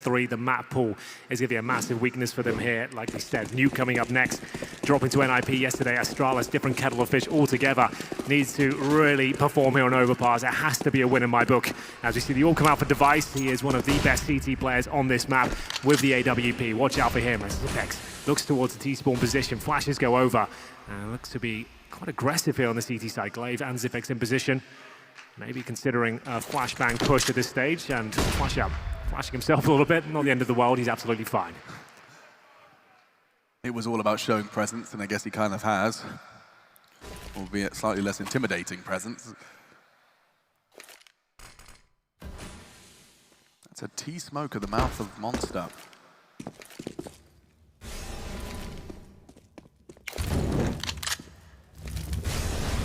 3. The map pool is going to be a massive weakness for them here. Like we said, Nuke coming up next, dropping to NIP yesterday. Astralis, different kettle of fish altogether. Needs to really perform here on Overpass. It has to be a win in my book. As we see the all come out for Device, he is one of the best CT players on this map with the AWP. Watch out for him as Zipex looks towards the T-spawn position. Flashes go over. Looks to be quite aggressive here on the CT side. Glaive and Zipex in position. Maybe considering a flashbang push at this stage, and flashing himself a little bit. Not the end of the world, he's absolutely fine. It was all about showing presence, and I guess he kind of has. Albeit slightly less intimidating presence. That's a T-smoke at the mouth of Monster.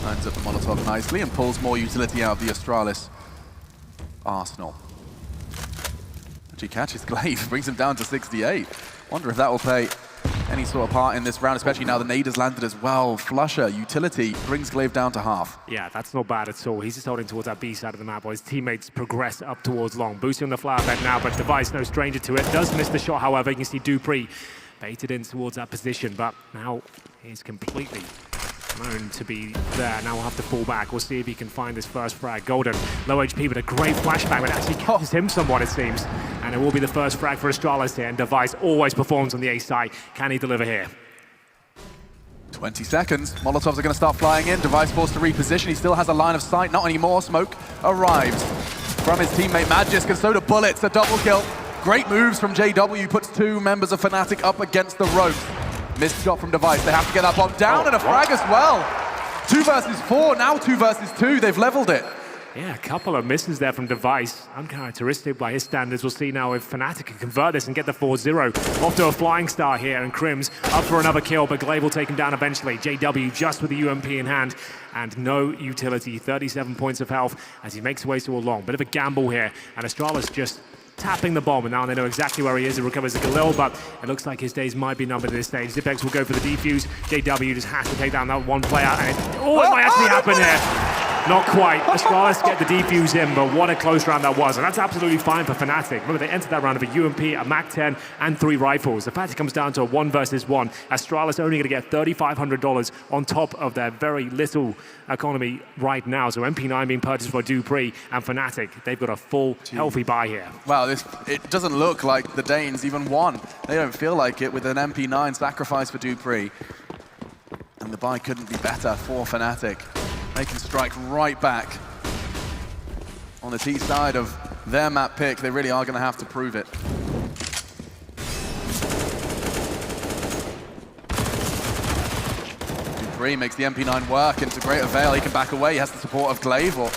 Lines up the Molotov nicely and pulls more utility out of the Astralis arsenal. Actually catches Glaive, brings him down to 68. Wonder if that will play any sort of part in this round, especially now the nade has landed as well. Flusher, utility, brings Glaive down to half. Yeah, that's not bad at all. He's just holding towards that B side of the map while his teammates progress up towards long. Boosting on the flower bed now, but Device no stranger to it. Does miss the shot, however. You can see Dupree baited in towards that position, but now he's completely known to be there. Now we'll have to fall back. We'll see if he can find this first frag. Golden, low HP, but a great flashbang, but actually catches him somewhat, it seems. And it will be the first frag for Astralis here, and Device always performs on the A side. Can he deliver here? 20 seconds. Molotovs are going to start flying in. Device forced to reposition. He still has a line of sight. Not anymore. Smoke arrives from his teammate Magisk, and so do bullets. A double kill. Great moves from JW. Puts two members of fanatic up against the ropes. Missed shot from Device. They have to get that bomb down, and a frag as well. 2 versus 4, now 2 versus 2. They've leveled it. Yeah, a couple of misses there from Device. Uncharacteristic by his standards. We'll see now if Fnatic can convert this and get the 4-0. Off to a flying star here, and Crims up for another kill, but Glaive will take him down eventually. JW just with the UMP in hand, and no utility. 37 points of health as he makes his way to a long. Bit of a gamble here, and Astralis just tapping the bomb, and now they know exactly where he is. He recovers the Galil, but it looks like his days might be numbered at this stage. Zipex will go for the defuse. JW just has to take down that one player, and it might actually happen here. Not quite. Astralis get the defuse in, but what a close round that was. And that's absolutely fine for Fnatic. Remember, they entered that round with a UMP, a MAC-10, and 3 rifles. The fact it comes down to a 1 versus 1, Astralis only going to get $3,500 on top of their very little economy right now. So MP9 being purchased for Dupree, and Fnatic, they've got a full, healthy buy here. Wow, it doesn't look like the Danes even won. They don't feel like it with an MP9 sacrifice for Dupree. And the buy couldn't be better for Fnatic. They can strike right back on the T side of their map pick. They really are going to have to prove it. Dupree makes the MP9 work, and to great avail. He can back away. He has the support of Glaive, or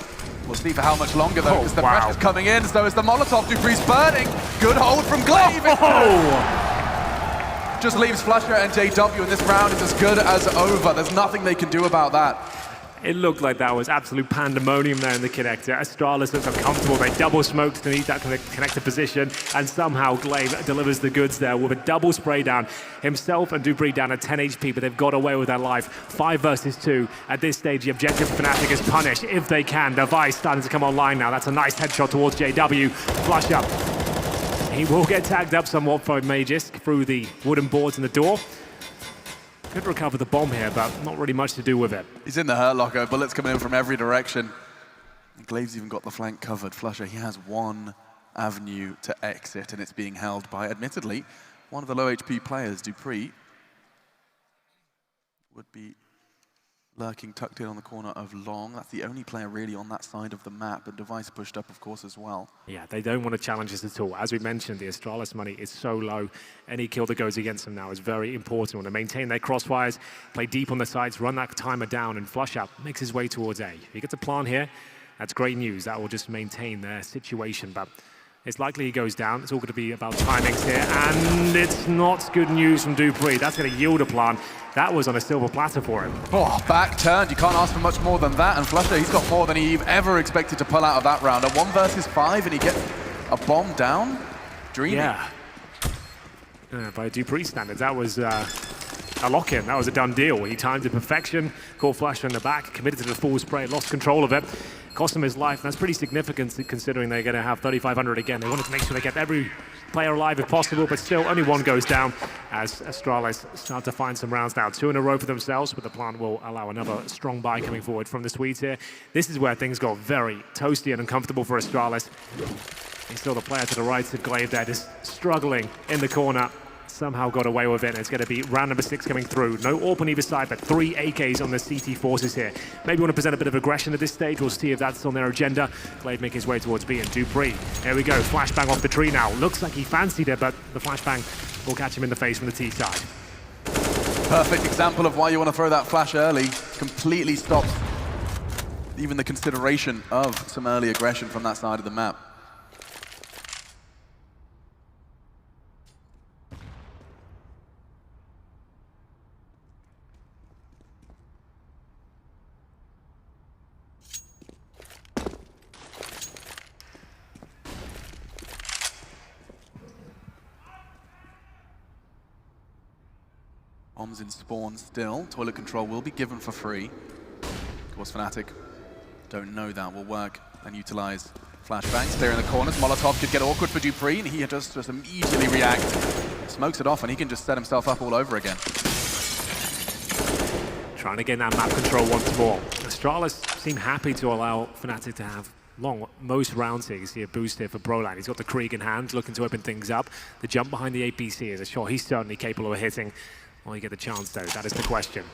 we'll see for how much longer though, because the pressure's coming in. So is the Molotov. Dupree's burning. Good hold from Glaive. Just leaves Flusher and JW, and this round is as good as over. There's nothing they can do about that. It looked like that was absolute pandemonium there in the connector. Astralis looks uncomfortable. They double smoked to need that connector position, and somehow Glaive delivers the goods there with a double spray down. Himself and Dupree down at 10 HP, but they've got away with their life. 5 versus 2. At this stage, the objective for Fnatic is punish if they can. Device starting to come online now. That's a nice headshot towards JW. Flush up. He will get tagged up somewhat for Magisk through the wooden boards in the door. Could recover the bomb here, but not really much to do with it. He's in the hurt locker. Bullets coming in from every direction. Glaive's even got the flank covered. Flusher, he has one avenue to exit, and it's being held by, admittedly, one of the low HP players. Dupree would be lurking tucked in on the corner of long. That's the only player really on that side of the map, and Device pushed up, of course, as well. Yeah, they don't want to challenge this at all. As we mentioned, the Astralis money is so low. Any kill that goes against them now is very important. Want to maintain their crossfires, play deep on the sides, run that timer down, and Flush Out makes his way towards A. If he gets a plant here, that's great news. That will just maintain their situation, but it's likely he goes down. It's all going to be about timings here, and it's not good news from Dupree. That's going to yield a plant. That was on a silver platter for him. Oh, back turned. You can't ask for much more than that. And Flusher, he's got more than he ever expected to pull out of that round. A 1 versus 5, and he gets a bomb down. Dreamy. Yeah. By Dupree standards, that was a lock-in. That was a done deal. He timed to perfection, caught Flusher in the back, committed to the full spray, lost control of it. cost them his life. And that's pretty significant considering they're going to have 3,500 again. They wanted to make sure they get every player alive if possible, but still only one goes down as Astralis start to find some rounds now. 2 in a row for themselves, but the plan will allow another strong buy coming forward from the Swedes here. This is where things got very toasty and uncomfortable for Astralis. He's still the player to the right of Glaive there, just struggling in the corner. Somehow got away with it, and it's going to be round number 6 coming through. No AWP on either side, but 3 AKs on the CT forces here. Maybe want to present a bit of aggression at this stage. We'll see if that's on their agenda. Glaive making his way towards B, and dupreeh. There we go, flashbang off the tree now. Looks like he fancied it, but the flashbang will catch him in the face from the T side. Perfect example of why you want to throw that flash early. Completely stops even the consideration of some early aggression from that side of the map. Bombs in spawn still. Toilet control will be given for free. Of course, fanatic don't know that will work and utilize flashbangs. There in the corners. Molotov could get awkward for dupreeh, and he just immediately reacts. Smokes it off, and he can just set himself up all over again. Trying to get that map control once more. Astralis seem happy to allow fanatic to have most rounds here. You see a boost here for Broline. He's got the Krieg in hand, looking to open things up. The jump behind the APC is a shot he's certainly capable of hitting. Will he get the chance, though? That is the question.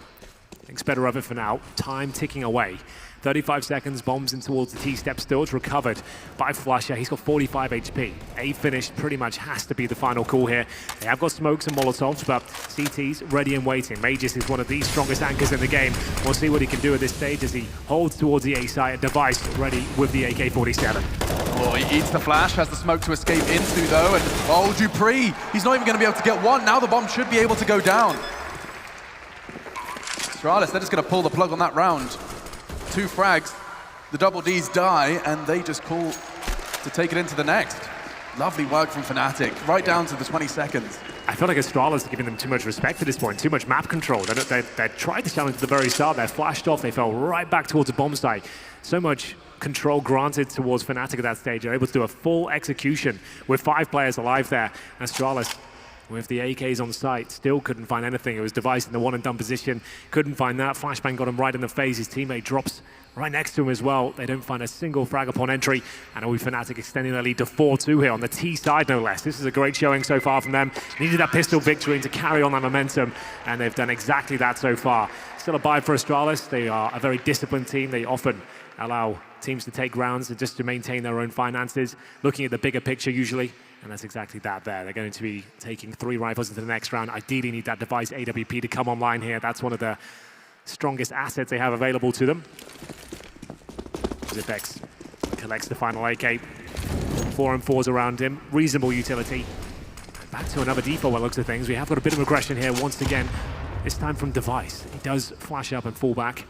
Thinks better of it for now. Time ticking away. 35 seconds, bombs in towards the T-step still. It's recovered by flusha. He's got 45 HP. A finish pretty much has to be the final call here. They have got smokes and molotovs, but CT's ready and waiting. Magus is one of the strongest anchors in the game. We'll see what he can do at this stage as he holds towards the A site. Device ready with the AK-47. Oh, he eats the flash, has the smoke to escape into, though, and oh, dupreeh! He's not even going to be able to get one. Now the bomb should be able to go down. Astralis, they're just going to pull the plug on that round. 2 frags, the double Ds die, and they just call to take it into the next. Lovely work from fanatic, right down to the 20 seconds. I feel like Astralis are giving them too much respect at this point, too much map control. They tried to challenge at the very start, they flashed off, they fell right back towards the bomb site. So much control granted towards fanatic at that stage. They're able to do a full execution with 5 players alive there. Astralis, with the AKs on site, still couldn't find anything. It was Device in the one and done position. Couldn't find that. Flashbang got him right in the face. His teammate drops right next to him as well. They don't find a single frag upon entry. And we fanatic extending their lead to 4-2 here on the T side, no less. This is a great showing so far from them. Needed that pistol victory to carry on that momentum, and they've done exactly that so far. Still a buy for Astralis. They are a very disciplined team. They often allow teams to take rounds and just to maintain their own finances, looking at the bigger picture usually. And that's exactly that there. They're going to be taking 3 rifles into the next round. Ideally need that Device AWP to come online here. That's one of the strongest assets they have available to them. Zipex collects the final AK. 4 and 4s around him. Reasonable utility. Back to another default by the looks of things. We have got a bit of aggression here once again. This time from Device. He does flash up and fall back.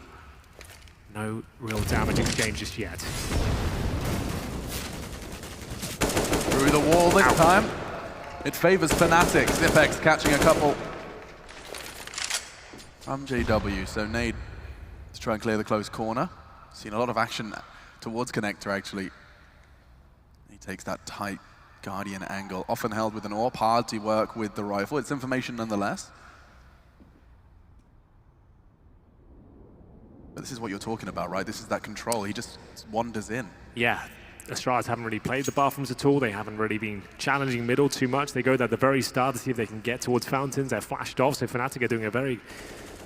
No real damage exchange just yet. Through the wall this time. It favors fanatic. Zipex catching a couple from JW. So nade to try and clear the close corner. Seen a lot of action towards connector actually. He takes that tight Guardian angle, often held with an AWP, hard to work with the rifle. It's information nonetheless. But this is what you're talking about, right? This is that control. He just wanders in. Yeah. Astralis haven't really played the bathrooms at all. They haven't really been challenging middle too much. They go there at the very start to see if they can get towards fountains. They're flashed off, so fanatic are doing a very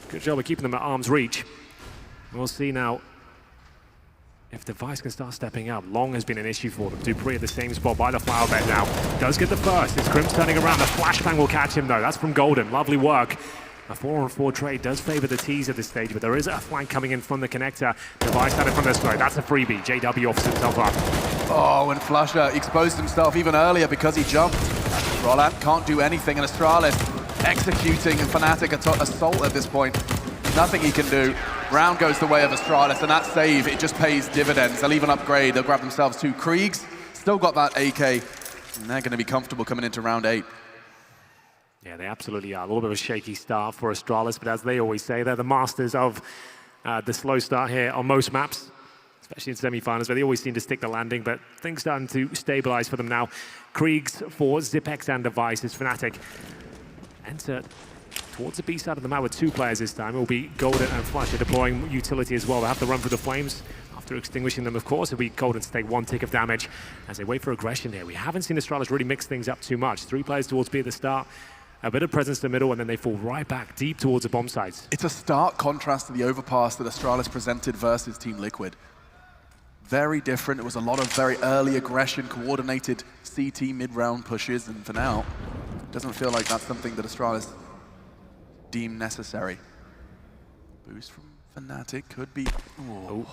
good job of keeping them at arm's reach. We'll see now if Device can start stepping up. Long has been an issue for them. dupreeh at the same spot by the flower bed now. Does get the first. It's Crim's turning around. The flashbang will catch him though. That's from Golden. Lovely work. A 4-on-4 trade does favor the T's at this stage, but there is a flank coming in from the connector. Device had it from this side. That's a freebie. JW offers himself up. Oh, and flusha exposed himself even earlier because he jumped. Roland can't do anything, and Astralis executing and fanatic assault at this point. Nothing he can do. Round goes the way of Astralis, and that save, it just pays dividends. They'll even upgrade. They'll grab themselves 2 Kriegs. Still got that AK, and they're going to be comfortable coming into round 8. Yeah, they absolutely are. A little bit of a shaky start for Astralis, but as they always say, they're the masters of the slow start here on most maps. especially in semi-finals, where they always seem to stick the landing, but things starting to stabilize for them now. Kriegs for Zipex and Device as fanatic enter towards the B side of the map with 2 players this time. It will be Golden and Flasher deploying utility as well. They'll have to run through the flames after extinguishing them, of course. It'll be Golden to take 1 tick of damage as they wait for aggression here. We haven't seen Astralis really mix things up too much. 3 players towards B at the start, a bit of presence in the middle, and then they fall right back deep towards the bomb sites. It's a stark contrast to the overpass that Astralis presented versus Team Liquid. Very different. It was a lot of very early aggression, coordinated CT mid-round pushes, and for now, it doesn't feel like that's something that Astralis deem necessary. Boost from fanatic could be... Oh.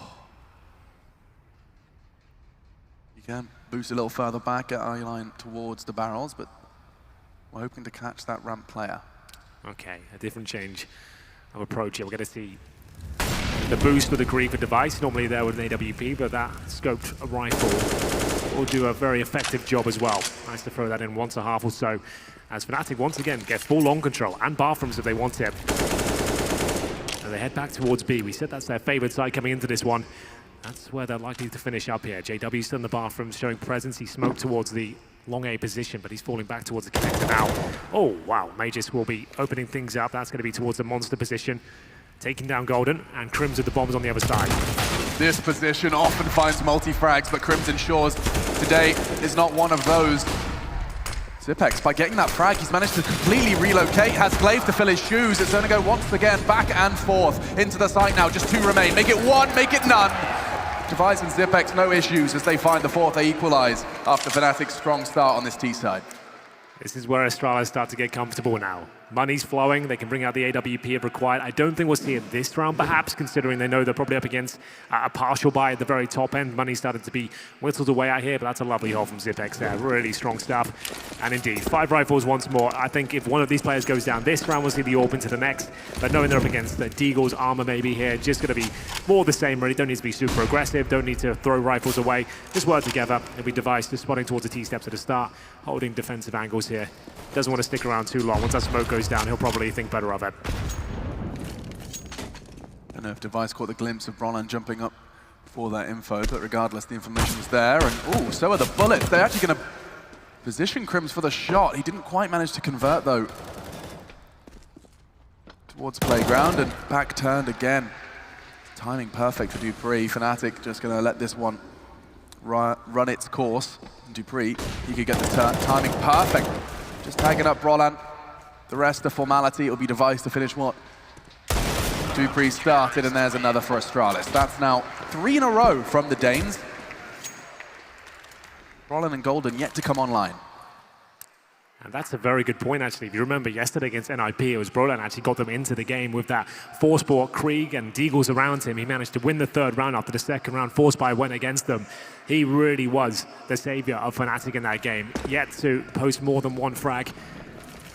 You can boost a little further back, get eye line towards the barrels, but we're hoping to catch that ramp player. Okay, a different change of approach here. We're going to see the boost with the Krieg for Device, normally there with an AWP, but that scoped rifle will do a very effective job as well. Nice to throw that in once a half or so, as fanatic once again get full long control and bathrooms if they want it. And they head back towards B. We said that's their favorite side coming into this one. That's where they're likely to finish up here. JW's still in the bathrooms, showing presence. He smoked towards the long A position, but he's falling back towards the connector now. Oh, wow. Magus will be opening things up. That's going to be towards the monster position. Taking down Golden, and Crims with the bombs on the other side. This position often finds multi-frags, but Crimson Shores today is not one of those. Zipex, by getting that frag, he's managed to completely relocate, has Glaive to fill his shoes. It's going to go once again back and forth into the site now. Just 2 remain. Make it 1, make it none. Device and Zipex, no issues as they find the 4th. They equalize after Fnatic's strong start on this T side. This is where Astralis start to get comfortable now. Money's flowing, they can bring out the AWP if required. I don't think we'll see it this round, perhaps, considering they know they're probably up against a partial buy at the very top end. Money's started to be whittled away out here, but that's a lovely haul from Zipex there. Really strong stuff. And indeed, 5 rifles once more. I think if one of these players goes down this round, we'll see the AWP into the next. But knowing they're up against the Deagle's armor maybe here, just going to be more the same, really. Don't need to be super aggressive, don't need to throw rifles away. Just work together. It'll be Device just spotting towards the T-steps at the start, holding defensive angles here. Doesn't want to stick around too long. Once that smoke goes down, he'll probably think better of it. I don't know if Device caught the glimpse of Bronland jumping up for that info, but regardless, the information was there. And oh, so are the bullets. They're actually going to position Crims for the shot. He didn't quite manage to convert, though. Towards playground and back turned again. Timing perfect for Dupree. Fnatic just going to let this one run its course. Dupree, he could get the timing perfect. Just tagging up Bronland. The rest, the formality, it'll be Device to finish what Dupree started, and there's another for Astralis. That's now 3 in a row from the Danes. Bronland and Golden yet to come online. And that's a very good point, actually. If you remember yesterday against NIP, it was Bronland actually got them into the game with that Force-Sport, Krieg and Deagles around him. He managed to win the 3rd round after the 2nd round. Force-Spy went against them. He really was the savior of Fnatic in that game. Yet to post more than 1 frag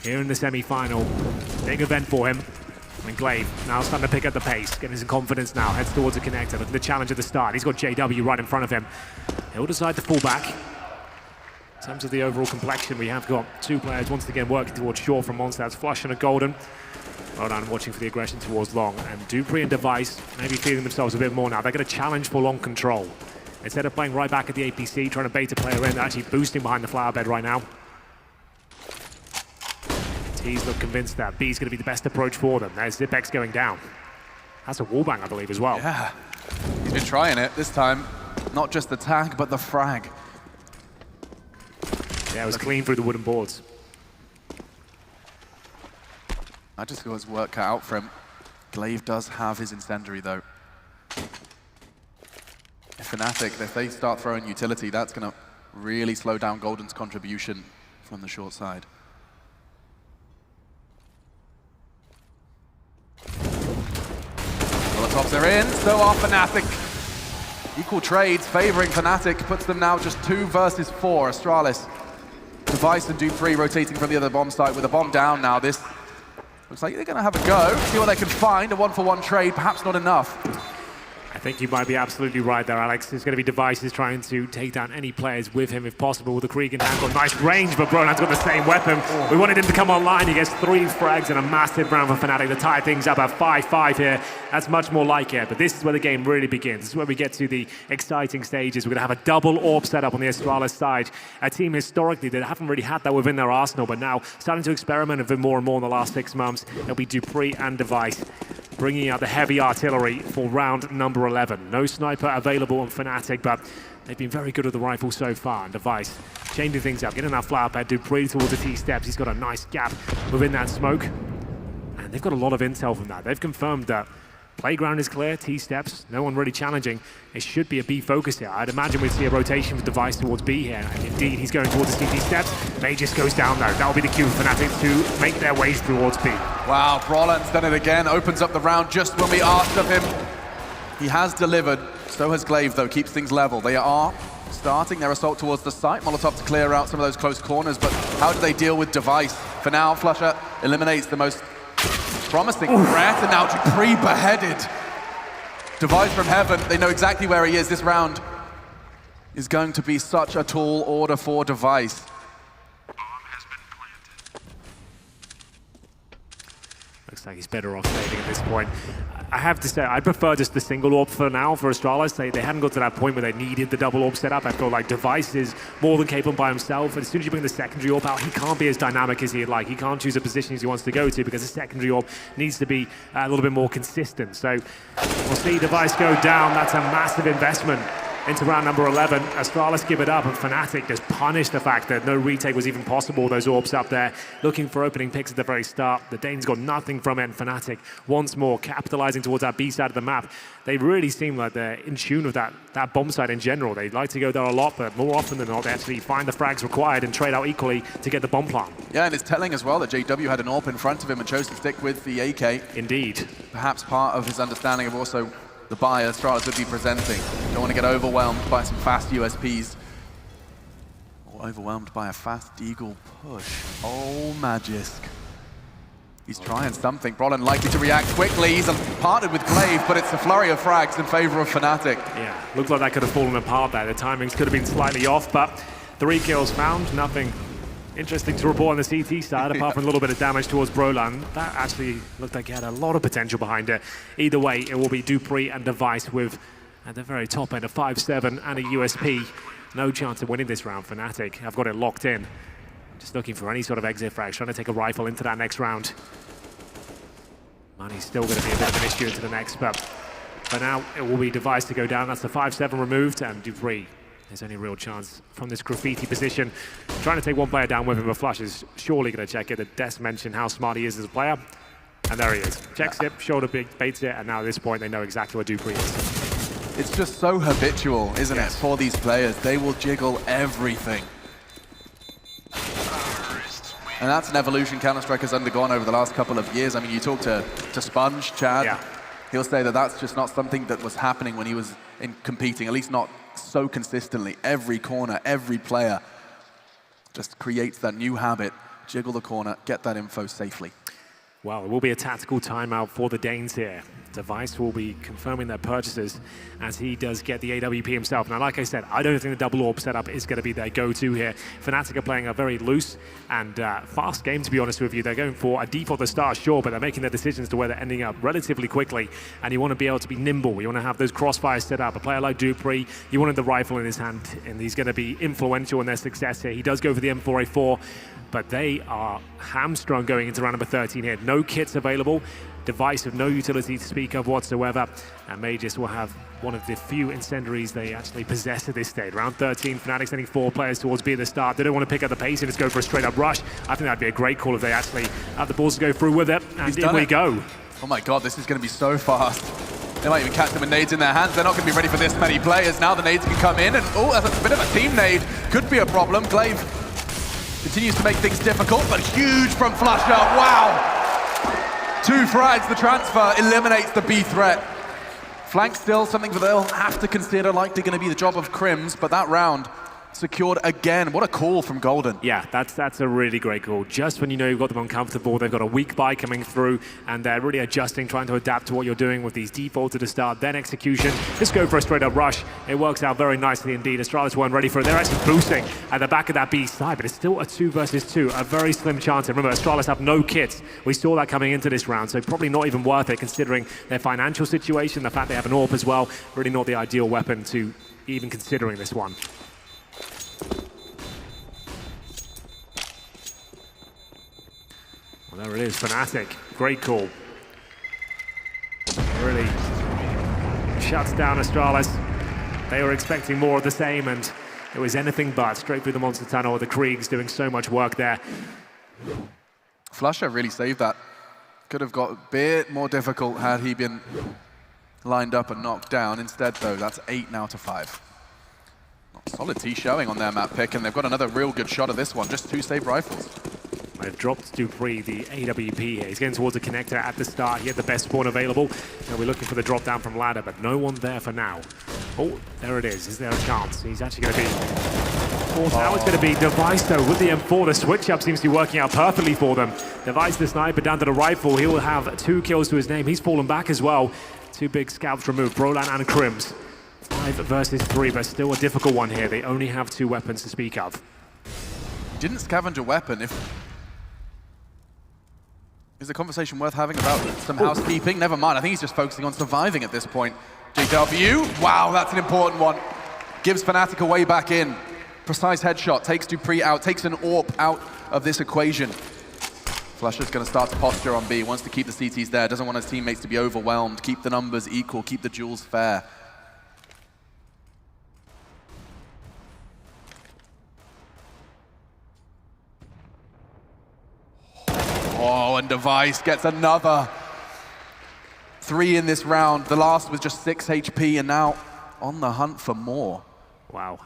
here in the semi-final. Big event for him. And Glaive now starting to pick up the pace, getting some confidence now, heads towards the connector, looking to challenge at the start. He's got JW right in front of him. He'll decide to fall back. In terms of the overall complexion, we have got 2 players once again working towards short from Monster. That's Flush and a Golden. Well done, watching for the aggression towards long. And Dupree and Device maybe feeling themselves a bit more now. They're going to challenge for long control. Instead of playing right back at the APC, trying to bait a player in, they're actually boosting behind the flower bed right now. T's look convinced that B's going to be the best approach for them. There's Zipex going down. That's a wallbang, I believe, as well. Yeah, he's been trying it this time. Not just the tag, but the frag. Yeah, it was clean through the wooden boards. I just got his work cut out for him. Glaive does have his incendiary, though. If Fnatic, if they start throwing utility, that's going to really slow down Golden's contribution from the short side. Molotovs are in, so are Fnatic. Equal trades favoring Fnatic, puts them now just 2 versus 4. Astralis, Device and Dupree rotating from the other bomb site with a bomb down now. This looks like they're going to have a go, see what they can find. A 1-for-1 trade, perhaps not enough. I think you might be absolutely right there, Alex. There's going to be devices trying to take down any players with him if possible. With the Krieg in hand, got nice range, but Brolan's got the same weapon. We wanted him to come online. He gets 3 frags and a massive round for fanatic to tie things up at 5-5 here. That's much more like it, but this is where the game really begins. This is where we get to the exciting stages. We're going to have a double orb setup on the Astralis side. A team historically that haven't really had that within their arsenal, but now starting to experiment with it more and more in the last 6 months. It'll be Dupree and Device bringing out the heavy artillery for round number 11. No sniper available on fanatic, but they've been very good at the rifle so far. And Device changing things up, getting that flower pad. Dupree towards the T-steps. He's got a nice gap within that smoke. And they've got a lot of intel from that. They've confirmed that playground is clear, T-steps, no one really challenging. It should be a B focus here. I'd imagine we'd see a rotation with Device towards B here. And indeed, he's going towards the CT steps. May just goes down though. That'll be the cue for Fnatic to make their ways towards B. Wow, Brolan's done it again. Opens up the round just when we asked of him. He has delivered. So has Glaive though, keeps things level. They are starting their assault towards the site. Molotov to clear out some of those close corners, but how do they deal with Device? For now, Flusher eliminates the most promising threat, and now Dupree beheaded. Device from heaven, they know exactly where he is. This round is going to be such a tall order for Device. Looks like he's better off saving at this point. I have to say, I prefer just the single orb for now for Astralis. They hadn't got to that point where they needed the double orb setup. I feel like Device is more than capable by himself. And as soon as you bring the secondary orb out, he can't be as dynamic as he'd like. He can't choose a position as he wants to go to because the secondary orb needs to be a little bit more consistent. So we'll see Device go down. That's a massive investment into round number 11. Astralis give it up, and Fnatic just punish the fact that no retake was even possible. Those orbs up there, looking for opening picks at the very start. The Danes got nothing from it, and Fnatic once more capitalizing towards that B side of the map. They really seem like they're in tune with that bomb side in general. They like to go there a lot, but more often than not, they actually find the frags required and trade out equally to get the bomb plant. Yeah, and it's telling as well that JW had an AWP in front of him and chose to stick with the AK. Indeed. Perhaps part of his understanding of also the buy Astralis would be presenting. Don't want to get overwhelmed by some fast USPs. Or overwhelmed by a fast Deagle push. Oh, Magisk. He's trying something. Brolan likely to react quickly. He's partnered with Glaive, but it's a flurry of frags in favor of Fnatic. Yeah, looked like that could have fallen apart there. The timings could have been slightly off, but 3 kills found, nothing interesting to report on the CT side, apart from a little bit of damage towards Brolan. That actually looked like he had a lot of potential behind it. Either way, it will be Dupree and Device with, at the very top end, a 5-7 and a USP. No chance of winning this round, Fnatic. I've got it locked in. Just looking for any sort of exit frag, trying to take a rifle into that next round. Money's still going to be a bit of an issue into the next, but for now, it will be Device to go down. That's the 5-7 removed, and Dupree. There's only real chance from this graffiti position. Trying to take one player down with him, but Flush is surely going to check it. The Des mentioned how smart he is as a player. And there he is. Checks it, shoulder baits it, and now at this point they know exactly what Dupree is. It's just so habitual, isn't it, for these players? They will jiggle everything. And that's an evolution Counter-Strike has undergone over the last couple of years. I mean, you talk to Sponge, Chad, he'll say that that's just not something that was happening when he was competing, at least not so consistently. Every corner, every player just creates that new habit. Jiggle the corner, get that info safely. Well, it will be a tactical timeout for the Danes here. Device will be confirming their purchases as he does get the AWP himself. Now, like I said, I don't think the double orb setup is going to be their go-to here. Fnatic are playing a very loose and fast game, to be honest with you. They're going for a default to start, sure, but they're making their decisions to where they're ending up relatively quickly. And you want to be able to be nimble. You want to have those crossfires set up. A player like Dupree, you wanted the rifle in his hand, and he's going to be influential in their success here. He does go for the M4A4, but they are hamstrung going into round number 13 here. No kits available. Device of no utility to speak of whatsoever, and Magis will have one of the few incendiaries they actually possess at this stage. Round 13, Fnatic sending 4 players towards B at the start. They don't want to pick up the pace and just go for a straight-up rush. I think that'd be a great call if they actually have the balls to go through with it, and in we go. Oh my god, this is going to be so fast. They might even catch them with nades in their hands. They're not going to be ready for this many players. Now the nades can come in, and oh, that's a bit of a team nade. Could be a problem. Glaive continues to make things difficult, but huge from Flusher. Wow! 2 frags, the transfer eliminates the B threat. Flank still something that they'll have to consider, likely going to be the job of Crims, but that round secured again. What a call from Golden. Yeah, that's a really great call. Just when you know you've got them uncomfortable, they've got a weak buy coming through, and they're really adjusting, trying to adapt to what you're doing with these defaults at the start, then execution. Just go for a straight up rush. It works out very nicely indeed. Astralis weren't ready for it. They're actually boosting at the back of that B side, but it's still a 2 versus 2, a very slim chance. And remember, Astralis have no kits. We saw that coming into this round, so probably not even worth it considering their financial situation, the fact they have an AWP as well. Really not the ideal weapon to even considering this one. Well, there it is, fanatic. Great call. Really shuts down Astralis. They were expecting more of the same, and it was anything but. Straight through the monster tunnel. The Kriegs doing so much work there. Flusher really saved that. Could have got a bit more difficult had he been lined up and knocked down. Instead, though, that's 8 now to 5. Solid T showing on their map pick, and they've got another real good shot of this one. Just 2 saved rifles. They've dropped Dupree, the AWP here. He's getting towards the connector at the start. He had the best spawn available. And we're looking for the drop down from ladder, but no one there for now. Oh, there it is. Is there a chance? He's actually going to be forced. Now it's going to be Device, though, with the M4. The switch-up seems to be working out perfectly for them. Device, the sniper, down to the rifle. He will have 2 kills to his name. He's fallen back as well. 2 big scalps removed, Brolan and Crims. 5 versus 3, but still a difficult one here. They only have 2 weapons to speak of. Didn't scavenge a weapon. Is the conversation worth having about some housekeeping? Never mind, I think he's just focusing on surviving at this point. JW, wow, that's an important one. Gives fanatic a way back in. Precise headshot, takes Dupree out, takes an AWP out of this equation. Flusher's going to start to posture on B, wants to keep the CTs there, doesn't want his teammates to be overwhelmed, keep the numbers equal, keep the duels fair. Oh, and Device gets another 3 in this round. The last was just 6 HP, and now on the hunt for more. Wow.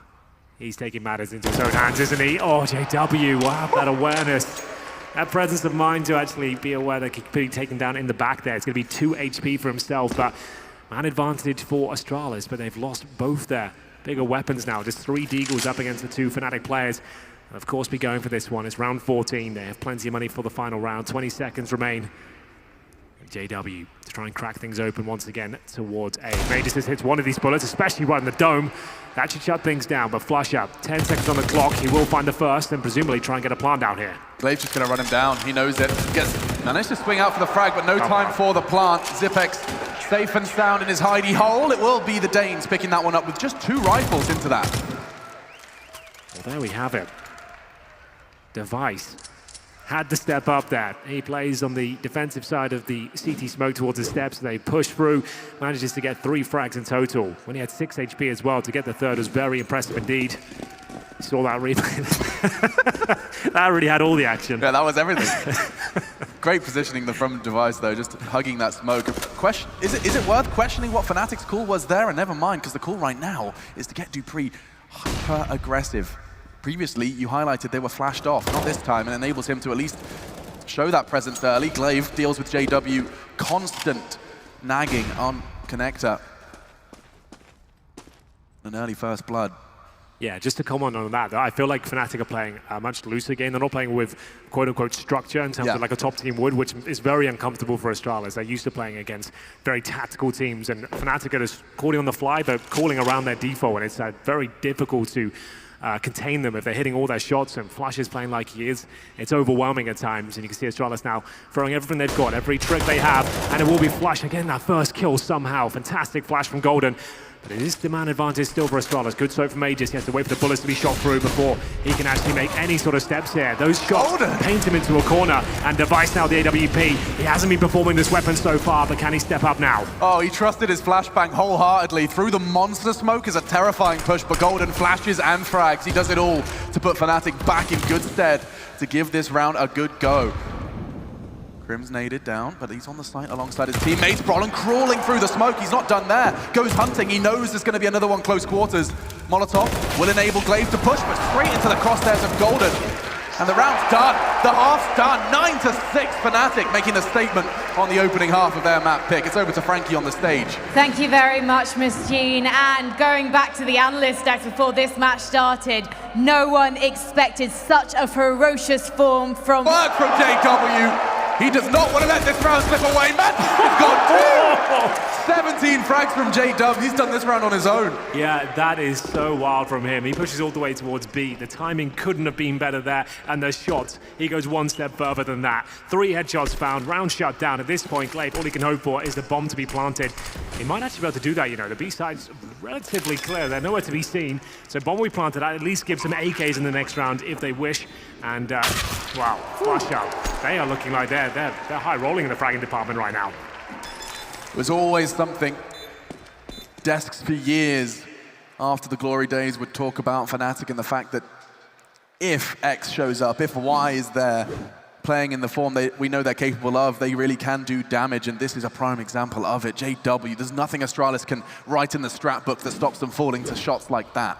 He's taking matters into his own hands, isn't he? Oh, JW, wow, that awareness. That presence of mind to actually be aware that he could be taken down in the back there. It's going to be 2 HP for himself, but man advantage for Astralis, but they've lost both their bigger weapons now. Just 3 Deagles up against the 2 Fnatic players. Of course, be going for this one. It's round 14. They have plenty of money for the final round. 20 seconds remain. And JW to try and crack things open once again towards A. May just hits one of these bullets, especially right in the dome. That should shut things down, but flush up. 10 seconds on the clock. He will find the first and presumably try and get a plant out here. Glave's just going to run him down. He knows it. Managed to swing out for the frag, but no time for the plant. Zipex safe and sound in his hidey hole. It will be the Danes picking that one up with just 2 rifles into that. Well, there we have it. Device had to step up there. He plays on the defensive side of the CT smoke towards the steps. They push through, manages to get 3 frags in total. When he had 6 HP as well, to get the third was very impressive indeed. You saw that replay. That really had all the action. Yeah, that was everything. Great positioning from Device, though, just hugging that smoke. Question, is it worth questioning what Fnatic's call was there? And never mind, because the call right now is to get Dupree hyper-aggressive. Previously, you highlighted they were flashed off, not this time, and enables him to at least show that presence early. Glaive deals with JW, constant nagging on connector. An early first blood. Yeah, just to comment on that, I feel like Fnatic are playing a much looser game. They're not playing with quote-unquote structure in terms of like a top team would, which is very uncomfortable for Astralis. They're used to playing against very tactical teams, and Fnatic are just calling on the fly, but calling around their default, and it's very difficult to contain them if they're hitting all their shots, and Flush is playing like he is. It's overwhelming at times, and you can see Astralis now throwing everything they've got, every trick they have, and it will be Flush again, that first kill somehow. Fantastic flash from Golden. But it is the man advantage still for Astralis. Good soap from Aegis. He has to wait for the bullets to be shot through before he can actually make any sort of steps here. Those shots paint him into a corner. And Device now, the AWP. He hasn't been performing this weapon so far, but can he step up now? Oh, he trusted his flashbang wholeheartedly. Through the monster smoke is a terrifying push, but Golden flashes and frags. He does it all to put Fnatic back in good stead to give this round a good go. Crims naded down, but he's on the site alongside his teammates. Brolan crawling through the smoke. He's not done there. Goes hunting. He knows there's going to be another one close quarters. Molotov will enable Glaive to push, but straight into the crosshairs of Golden. And the round's done. The half's done. 9-6 Fnatic making a statement on the opening half of their map pick. It's over to Frankie on the stage. Thank you very much, Miss Jean. And going back to the analyst decks before this match started, no one expected such a ferocious form from... Work from JW. He does not want to let this round slip away. He's got 17 frags from J-Dub. He's done this round on his own. Yeah, that is so wild from him. He pushes all the way towards B. The timing couldn't have been better there. And the shots, he goes one step further than that. 3 headshots found, round shut down. At this point, Glaive, all he can hope for is the bomb to be planted. He might actually be able to do that, you know. The B side's relatively clear. They're nowhere to be seen. So bomb will be planted. That at least gives them AKs in the next round if they wish. And, wow, flash out. They are looking like they're high rolling in the fragging department right now. It was always something desks for years after the glory days would talk about Fnatic and the fact that if X shows up, if Y is there playing in the form we know they're capable of, they really can do damage, and this is a prime example of it. JW, there's nothing Astralis can write in the strat book that stops them falling to shots like that.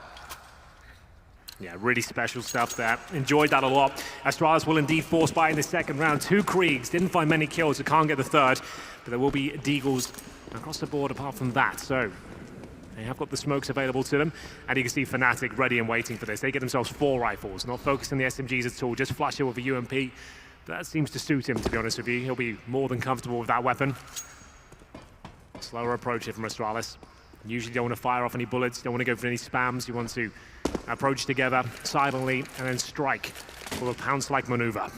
Yeah, really special stuff there. Enjoyed that a lot. Astralis will indeed force buy in the second round. 2 Kriegs, didn't find many kills, so can't get the third. But there will be Deagles across the board apart from that. So they have got the smokes available to them. And you can see Fnatic ready and waiting for this. They get themselves 4 rifles, not focused on the SMGs at all, just flash it with a UMP. That seems to suit him, to be honest with you. He'll be more than comfortable with that weapon. Slower approach here from Astralis. Usually don't want to fire off any bullets, don't want to go for any spams. You want to approach together silently and then strike with a pounce-like maneuver.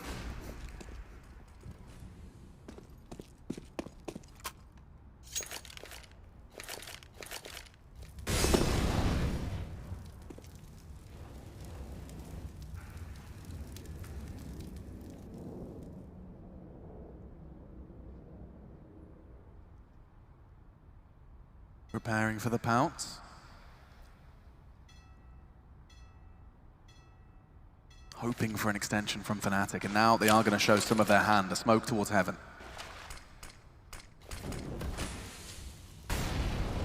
Preparing for the pounce. Hoping for an extension from Fnatic, and now they are going to show some of their hand, a smoke towards heaven.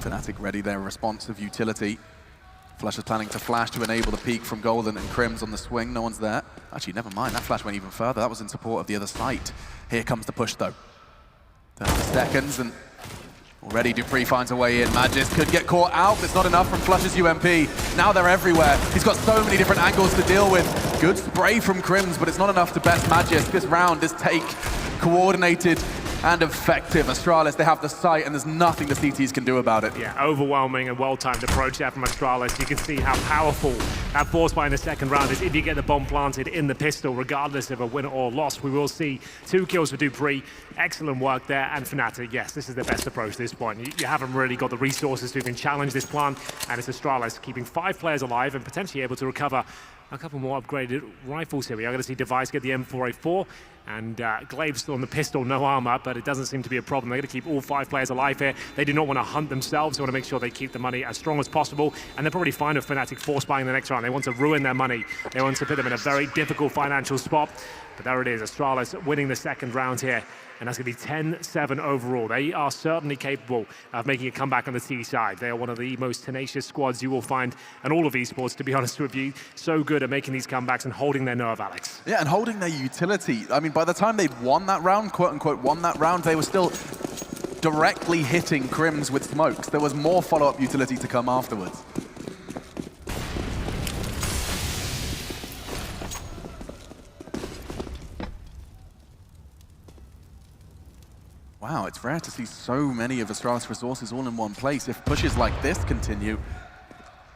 Fnatic ready their responsive utility. Flush is planning to flash to enable the peek from Golden and Crims on the swing. No one's there. Actually, never mind. That flash went even further. That was in support of the other site. Here comes the push, though. 30 seconds, and already Dupree finds a way in. Magis could get caught out, but it's not enough from Flush's UMP. Now they're everywhere. He's got so many different angles to deal with. Good spray from Crims, but it's not enough to best Magis. This round, this take, coordinated and effective. Astralis, they have the sight, and there's nothing the CTs can do about it. Yeah, overwhelming and well-timed approach there from Astralis. You can see how powerful that force buy in the second round is if you get the bomb planted in the pistol, regardless of a win or loss. We will see 2 kills for Dupree. Excellent work there. And Fnatic, yes, this is the best approach at this point. You haven't really got the resources to even challenge this plan, and it's Astralis keeping 5 players alive and potentially able to recover a couple more upgraded rifles here. We are going to see Device get the M4A4, and Glaive still on the pistol, no armor, but it doesn't seem to be a problem. They're going to keep all 5 players alive here. They do not want to hunt themselves. They want to make sure they keep the money as strong as possible, and they're probably fine with Fnatic force buying the next round. They want to ruin their money. They want to put them in a very difficult financial spot. But there it is, Astralis winning the second round here. And that's going to be 10-7 overall. They are certainly capable of making a comeback on the T side. They are one of the most tenacious squads you will find in all of esports, to be honest with you. So good at making these comebacks and holding their nerve, Alex. Yeah, and holding their utility. I mean, by the time they'd won that round, quote-unquote won that round, they were still directly hitting Crims with smokes. There was more follow-up utility to come afterwards. Wow, it's rare to see so many of Astralis resources all in one place. If pushes like this continue,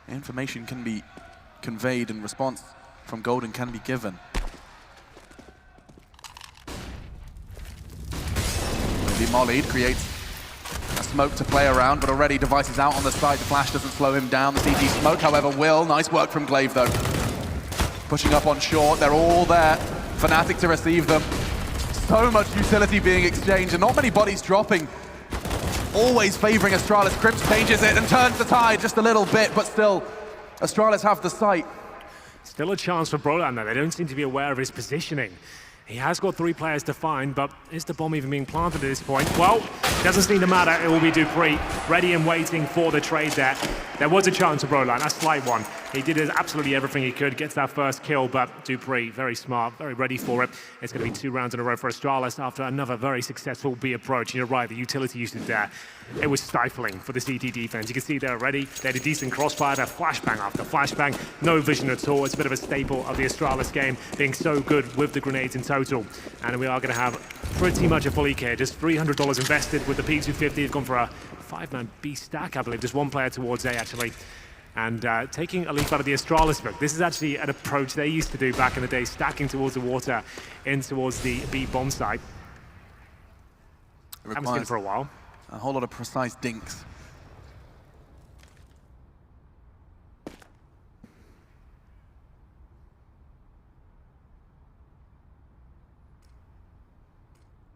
information can be conveyed and response from Golden can be given. Maybe mollied, creates a smoke to play around, but already Device is out on the side. The flash doesn't slow him down. The CT smoke, however, will. Nice work from Glaive, though. Pushing up on short, they're all there. Fnatic to receive them. So much utility being exchanged, and not many bodies dropping. Always favoring Astralis. Crims changes it and turns the tide just a little bit, but still, Astralis have the sight. Still a chance for Brolan, though. They don't seem to be aware of his positioning. He has got 3 players to find, but is the bomb even being planted at this point? Well, doesn't seem to matter. It will be Dupree, ready and waiting for the trade there. There was a chance for Brolan, a slight one, He did absolutely everything he could, gets that first kill, but Dupree, very smart, very ready for it. It's going to be 2 rounds in a row for Astralis after another very successful B approach. You're right, the utility usage there, it was stifling for the CT defense. You can see they're already, they had a decent crossfire, they're flashbang after flashbang, no vision at all. It's a bit of a staple of the Astralis game, being so good with the grenades in total. And we are going to have pretty much a full EK here, just $300 invested with the P250. They've gone for a 5-man B stack, I believe. Just one player towards A, actually. And taking a leaf out of the Astralis book. This is actually an approach they used to do back in the day, stacking towards the water, in towards the B bomb site. Haven't seen it for a while. A whole lot of precise dinks.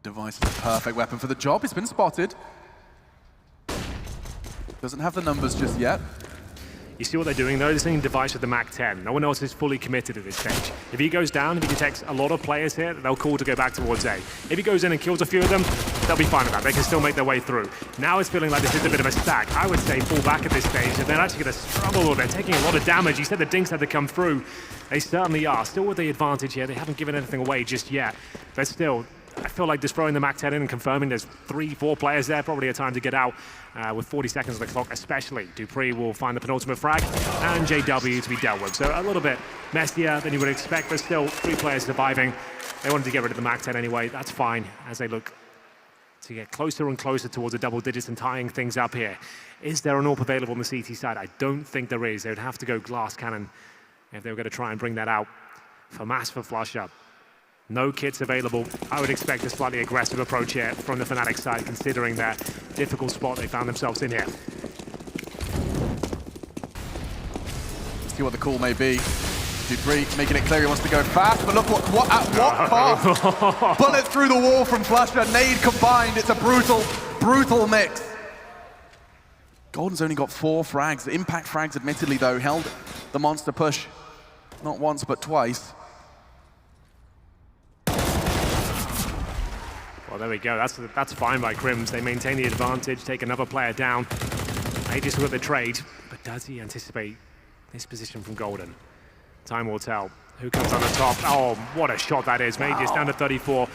Device is a perfect weapon for the job. It's been spotted. Doesn't have the numbers just yet. You see what they're doing though? They're sending Device with the MAC-10. No one else is fully committed at this stage. If he goes down, if he detects a lot of players here, they'll call to go back towards A. If he goes in and kills a few of them, they'll be fine with that. They can still make their way through. Now it's feeling like this is a bit of a stack. I would say fall back at this stage, and they're actually going to struggle, or they're taking a lot of damage. You said the dinks had to come through. They certainly are. Still with the advantage here. They haven't given anything away just yet. But still, I feel like just throwing the MAC-10 in and confirming there's 3-4 players there, probably a time to get out with 40 seconds on the clock especially. Dupree will find the penultimate frag and JW to be dealt with. So a little bit messier than you would expect, but still 3 players surviving. They wanted to get rid of the MAC-10 anyway. That's fine as they look to get closer and closer towards the double digits and tying things up here. Is there an AWP available on the CT side? I don't think there is. They would have to go glass cannon if they were going to try and bring that out. FAMAS for flush up. No kits available. I would expect a slightly aggressive approach here from the Fnatic side, considering their difficult spot they found themselves in here. Let's see what the call may be. Dupree making it clear he wants to go fast, but look at what cost? Bullet through the wall from Flusher, nade combined. It's a brutal mix. Golden's only got 4 frags. The impact frags, admittedly though, held the monster push not once but twice. Well, there we go. That's fine by Crims. They maintain the advantage, take another player down. They just got the trade, but does he anticipate this position from Golden? Time will tell. Who comes on the top? Oh, what a shot that is. Major's down to 34.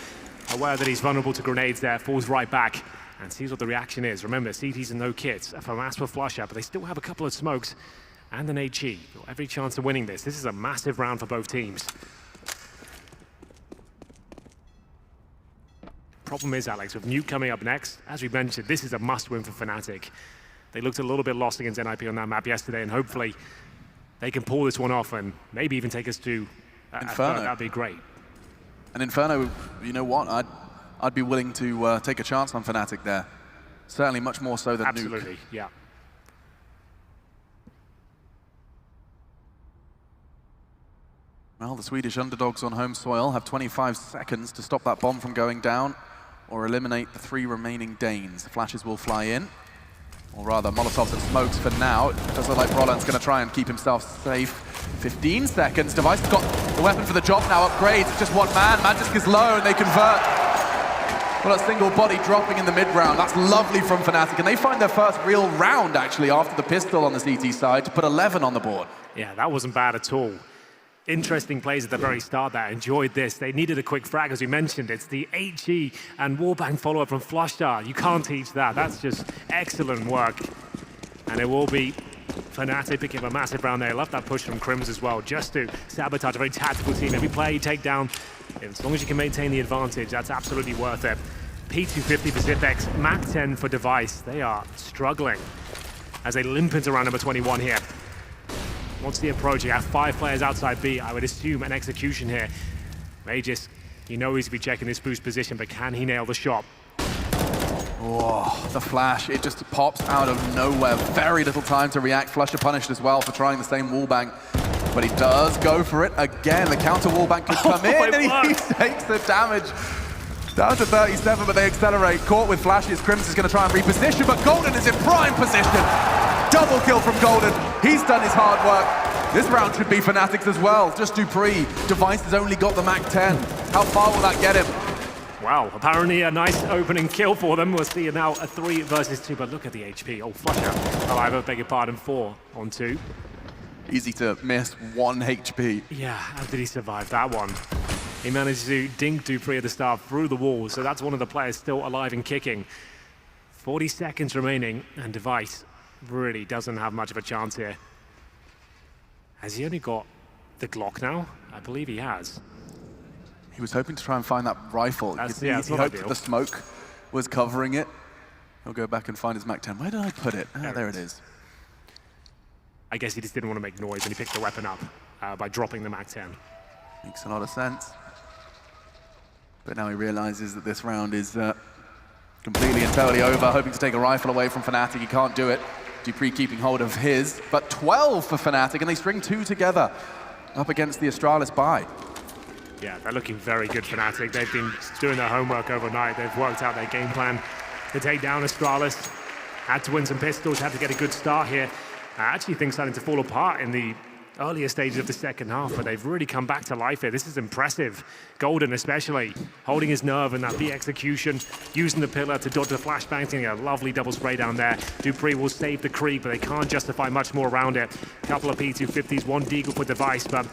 Aware that he's vulnerable to grenades there, falls right back and sees what the reaction is. Remember, CT's and no kits. A FAMAS for flush up, but they still have a couple of smokes and an HE. Every chance of winning this. This is a massive round for both teams. Problem is, Alex, with Nuke coming up next, as we mentioned, this is a must-win for Fnatic. They looked a little bit lost against NIP on that map yesterday, and hopefully they can pull this one off and maybe even take us to Inferno. That'd be great. And Inferno, you know what? I'd be willing to take a chance on Fnatic there. Certainly much more so than Nuke. Absolutely, yeah. Well, the Swedish underdogs on home soil have 25 seconds to stop that bomb from going down or eliminate the 3 remaining Danes. The flashes will fly in, or rather Molotovs and smokes for now. It does look like Roland's going to try and keep himself safe. 15 seconds. Device has got the weapon for the job now. Upgrades. It's just one man. Magisk is low and they convert. Well, a single body dropping in the mid-round. That's lovely from Fnatic. And they find their first real round, actually, after the pistol on the CT side to put 11 on the board. Yeah, that wasn't bad at all. Interesting plays at the very start there. Enjoyed this. They needed a quick frag, as we mentioned. It's the HE and wallbang follow-up from Flushstar. You can't teach that. That's just excellent work. And it will be Fnatic picking up a massive round there. I love that push from Crims as well, just to sabotage a very tactical team. Every player you take down, as long as you can maintain the advantage, that's absolutely worth it. P250 for Zipex, MAC-10 for Device. They are struggling as they limp into round number 21 here. What's the approach? You have 5 players outside B. I would assume an execution here. Magis, you know he's to be checking this boost position, but can he nail the shot? Oh, the flash, it just pops out of nowhere. Very little time to react. Flusher punished as well for trying the same wallbang. But he does go for it again. The counter wallbang could come in, and he takes the damage. Down to 37, but they accelerate. Caught with flashes. Crims is going to try and reposition, but Golden is in prime position. Double kill from Golden. He's done his hard work. This round should be Fnatic's as well. Just Dupree. Device has only got the MAC-10. How far will that get him? Wow, apparently a nice opening kill for them. We'll see now a 3 versus 2, but look at the HP. Oh, Flusher alive, I beg your pardon, 4 on 2. easy to miss 1 HP. Yeah, how did he survive that one? He managed to dink dupreeh at the start through the wall, so that's one of the players still alive and kicking. 40 seconds remaining, and Device really doesn't have much of a chance here. Has he only got the Glock now? I believe he has. He was hoping to try and find that rifle. That's he not hoped ideal. that the smoke was covering it. He'll go back and find his MAC-10. Where did I put it? Ah, there it is. I guess he just didn't want to make noise when he picked the weapon up by dropping the MAC-10. Makes a lot of sense. But now he realizes that this round is completely and totally over, hoping to take a rifle away from fanatic. He can't do it. dupreeh keeping hold of his, but 12 for fanatic, and they string 2 together up against the Astralis buy. Yeah, they're looking very good, fanatic. They've been doing their homework overnight. They've worked out their game plan to take down Astralis. Had to win some pistols, had to get a good start here. Actually, things starting to fall apart in the earlier stages of the second half, but they've really come back to life here. This is impressive. Golden especially, holding his nerve and that B execution, using the pillar to dodge the flashbangs, getting a lovely double spray down there. dupreeh will save the creep, but they can't justify much more around it. A couple of P250s, one deagle for Device, but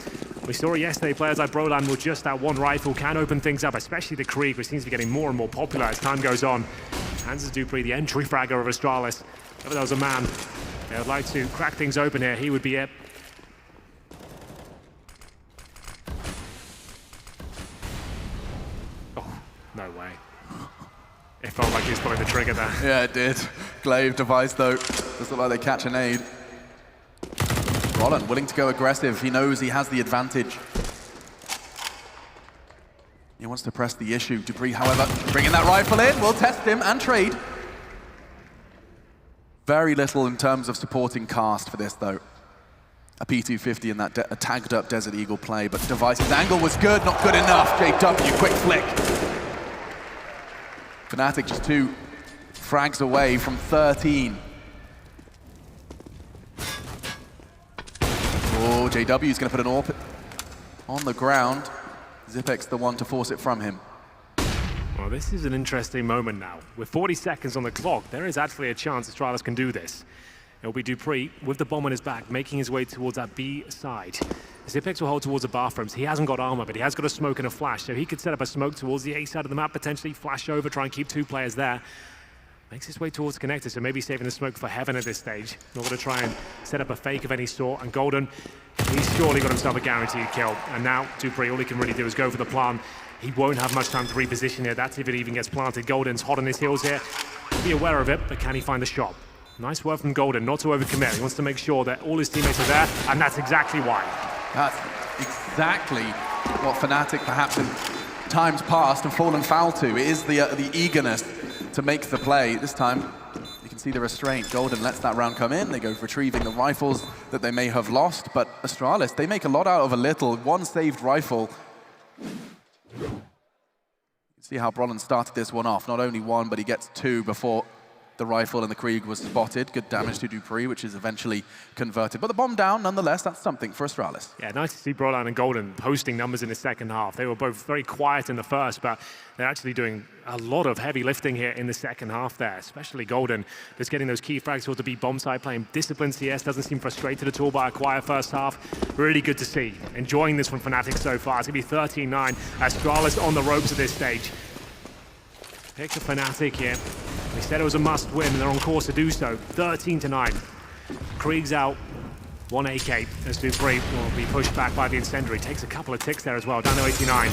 we saw it yesterday, players like Brolan with just that one rifle can open things up, especially the Krieg, which seems to be getting more and more popular as time goes on. Hands to dupreeh, the entry fragger of Astralis. If there was a man they would like to crack things open here, he would be it. No way. It felt like he was pulling the trigger there. Yeah, it did. Glaive Device, though. Does look like they catch a nade. Roland willing to go aggressive. He knows he has the advantage. He wants to press the issue. dupreeh, however, bringing that rifle in, will test him and trade. Very little in terms of supporting cast for this, though. A P250 in that a tagged up Desert Eagle play, but Device's angle was good, not good enough. JW, quick flick. fanatic just 2 frags away from 13. Oh, JW is going to put an AWP on the ground. Xyp9x the one to force it from him. Well, this is an interesting moment now. With 40 seconds on the clock, there is actually a chance Astralis can do this. It'll be dupreeh with the bomb on his back, making his way towards that B side. Xyp9x will hold towards the bathrooms. He hasn't got armor, but he has got a smoke and a flash, so he could set up a smoke towards the A side of the map, potentially flash over, try and keep 2 players there. Makes his way towards the connector, so maybe saving the smoke for heaven at this stage. Not going to try and set up a fake of any sort. And Golden, he's surely got himself a guaranteed kill. And now dupreeh, all he can really do is go for the plant. He won't have much time to reposition here. That's if it even gets planted. Golden's hot on his heels here. Be aware of it, but can he find the shot? Nice work from Golden, not to overcommit. He wants to make sure that all his teammates are there, and that's exactly why. That's exactly what fanatic perhaps in times past have fallen foul to. It is the eagerness to make the play. This time, you can see the restraint. Golden lets that round come in. They go retrieving the rifles that they may have lost, but Astralis, they make a lot out of a little. 1 saved rifle. You can see how Brolan started this one off. Not only 1, but he gets 2 before the rifle and the Krieg was spotted. Good damage to dupreeh, which is eventually converted. But the bomb down, nonetheless, that's something for Astralis. Yeah, nice to see Brolan and Golden posting numbers in the second half. They were both very quiet in the first, but they're actually doing a lot of heavy lifting here in the second half there, especially Golden. Just getting those key frags towards the B bomb side, playing disciplined CS, doesn't seem frustrated at all by a quiet first half. Really good to see. Enjoying this from fanatic so far. It's going to be 13-9. Astralis on the ropes at this stage. Pick the fanatic here. They said it was a must-win, and they're on course to do so. 13-9. Krieg's out. 1 AK as dupreeh will be pushed back by the incendiary. Takes a couple of ticks there as well, down to 89.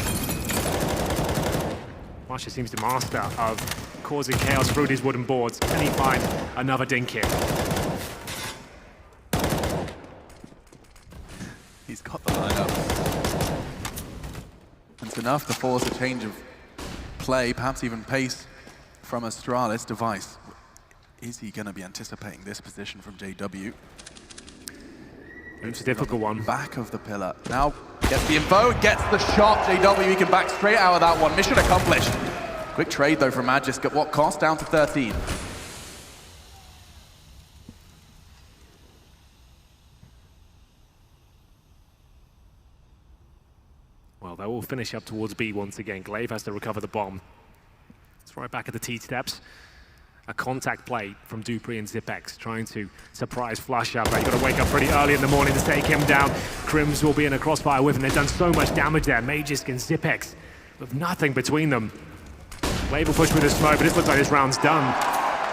Marsha seems to master of causing chaos through these wooden boards. Can he find another dink here? He's got the lineup. It's enough to force a change of play, perhaps even pace from Astralis. Device. Is he going to be anticipating this position from JW? It's a difficult one. Back of the pillar. Now gets the info, gets the shot. JW, he can back straight out of that one. Mission accomplished. Quick trade though from Magis. At what cost? Down to 13. Well, they will finish up towards B once again. Glaive has to recover the bomb. It's right back at the T-steps. a contact play from Dupree and Zipex, trying to surprise Flusher, but you've got to wake up pretty early in the morning to take him down. Crims will be in a crossfire with him. They've done so much damage there. Magisk and Zipex with nothing between them. Glaive will push with the smoke, but it looks like this round's done.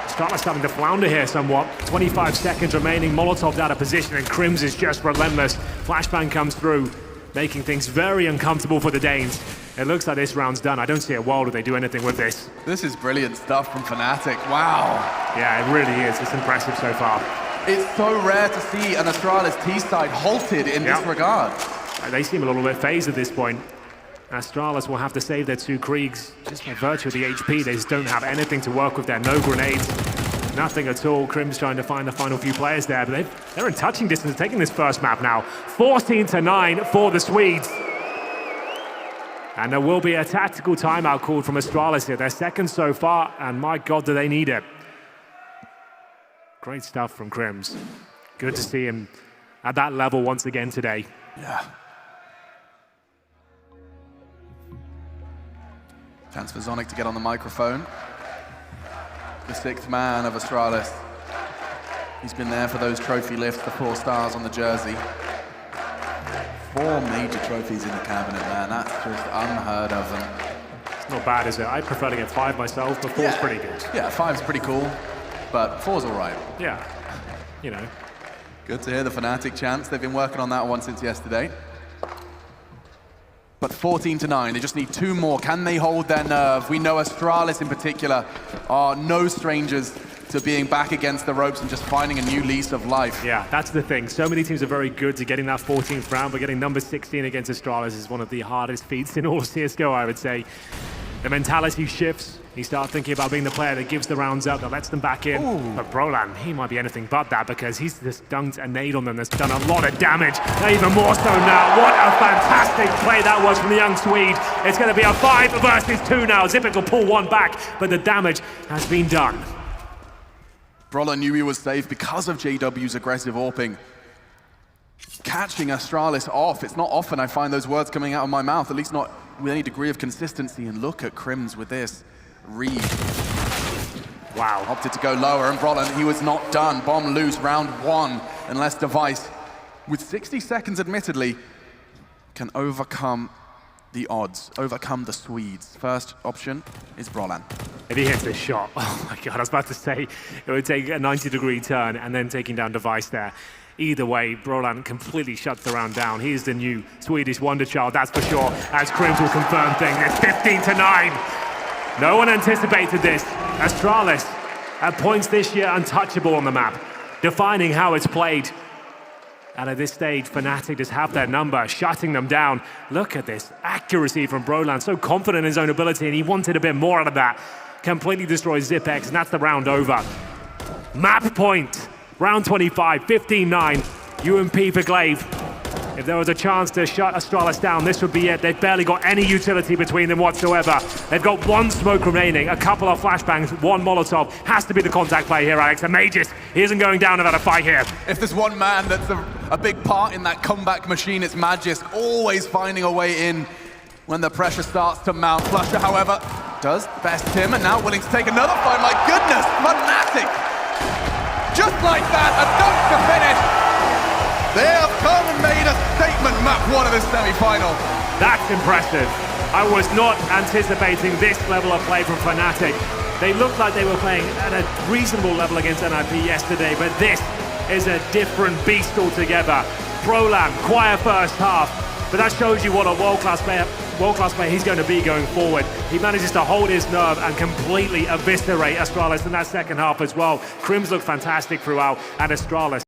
Astralis starting to flounder here somewhat. 25 seconds remaining. Molotov's out of position, and Crims is just relentless. Flashbang comes through, making things very uncomfortable for the Danes. It looks like this round's done. I don't see a world where they do anything with this. This is brilliant stuff from fanatic. Wow. Yeah, it really is. It's impressive so far. It's so rare to see an Astralis T-side halted in this regard. They seem a little bit phased at this point. Astralis will have to save their two Kriegs just by virtue of the HP. They just don't have anything to work with there. No grenades, nothing at all. Crims trying to find the final few players there, but they're in touching distance, taking this first map now. 14-9 for the Swedes. And there will be a tactical timeout called from Astralis here. They're second so far, and my God, do they need it. Great stuff from Crims. Good to see him at that level once again today. Yeah. Chance for Zonic to get on the microphone. The sixth man of Astralis. He's been there for those trophy lifts, the 4 stars on the jersey. 4 major trophies in the cabinet, man. That's just unheard of. And it's not bad, is it? I prefer to get 5 myself, but 4's pretty good. Yeah, 5's pretty cool, but 4's all right. Yeah, you know. Good to hear the fanatic chants. They've been working on that one since yesterday. But 14-9, they just need 2 more. Can they hold their nerve? We know Astralis in particular are no strangers to being back against the ropes and just finding a new lease of life. Yeah, that's the thing. So many teams are very good to getting that 14th round, but getting number 16 against Astralis is one of the hardest feats in all of CSGO, I would say. The mentality shifts. You start thinking about being the player that gives the rounds up, that lets them back in. Ooh. But Brolan, he might be anything but that, because he's just dunked a nade on them that's done a lot of damage. Even more so now. What a fantastic play that was from the young Swede. It's going to be a 5 versus 2 now. Zipic will pull 1 back, but the damage has been done. Brolan knew he was safe because of JW's aggressive AWPing. Catching Astralis off. It's not often I find those words coming out of my mouth, at least not with any degree of consistency. And look at Crims with this read. Wow. Opted to go lower, and Brolan, he was not done. Bomb loose, round 1, unless Device, with 60 seconds admittedly, can overcome the odds, overcome the Swedes. First option is Brolan. If he hits this shot, oh my God, I was about to say it would take a 90-degree turn and then taking down Device there. Either way, Brolan completely shuts the round down. He is the new Swedish wonder child, that's for sure, as Crims will confirm things. It's 15-9. No one anticipated this. Astralis, at points this year, untouchable on the map, defining how it's played. And at this stage, fanatic just have their number, shutting them down. Look at this accuracy from Brolan, so confident in his own ability, and he wanted a bit more out of that. Completely destroys Zipex, and that's the round over. Map point, round 25, 15-9, UMP for Glaive. If there was a chance to shut Astralis down, this would be it. They've barely got any utility between them whatsoever. They've got 1 smoke remaining, a couple of flashbangs, 1 Molotov. Has to be the contact play here, Alex. And Magisk, he isn't going down without a fight here. If there's one man that's a big part in that comeback machine, it's Magisk, always finding a way in when the pressure starts to mount. Flusher, however, does best him, and now willing to take another fight. My goodness, fanatic! Just like that, a dunk to finish. They have come and made a statement map 1 of this semi-final. That's impressive. I was not anticipating this level of play from fanatic. They looked like they were playing at a reasonable level against NIP yesterday, but this is a different beast altogether. Brolan, quiet first half, but that shows you what a world-class player he's going to be going forward. He manages to hold his nerve and completely eviscerate Astralis in that second half as well. Crims looked fantastic throughout, and Astralis